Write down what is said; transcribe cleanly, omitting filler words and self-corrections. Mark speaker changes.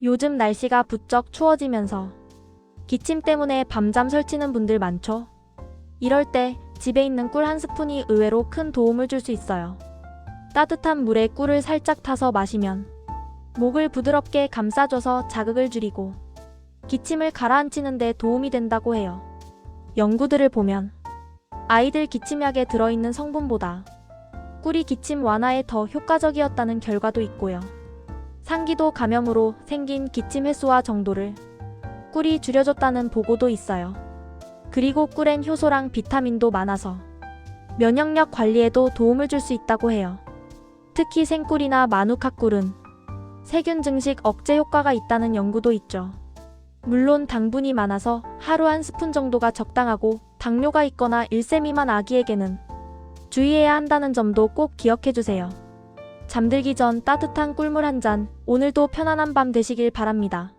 Speaker 1: 요즘 날씨가 부쩍 추워지면서 기침 때문에 밤잠 설치는 분들 많죠? 이럴 때 집에 있는 꿀 한 스푼이 의외로 큰 도움을 줄 수 있어요. 따뜻한 물에 꿀을 살짝 타서 마시면 목을 부드럽게 감싸줘서 자극을 줄이고 기침을 가라앉히는 데 도움이 된다고 해요. 연구들을 보면 아이들 기침약에 들어있는 성분보다 꿀이 기침 완화에 더 효과적이었다는 결과도 있고요. 상기도 감염으로 생긴 기침 횟수와 정도를 꿀이 줄여줬다는 보고도 있어요. 그리고 꿀엔 효소랑 비타민도 많아서 면역력 관리에도 도움을 줄 수 있다고 해요. 특히 생꿀이나 마누카꿀은 세균 증식 억제 효과가 있다는 연구도 있죠. 물론 당분이 많아서 하루 한 스푼 정도가 적당하고 당뇨가 있거나 1세 미만 아기에게는 주의해야 한다는 점도 꼭 기억해주세요. 잠들기 전 따뜻한 꿀물 한 잔, 오늘도 편안한 밤 되시길 바랍니다.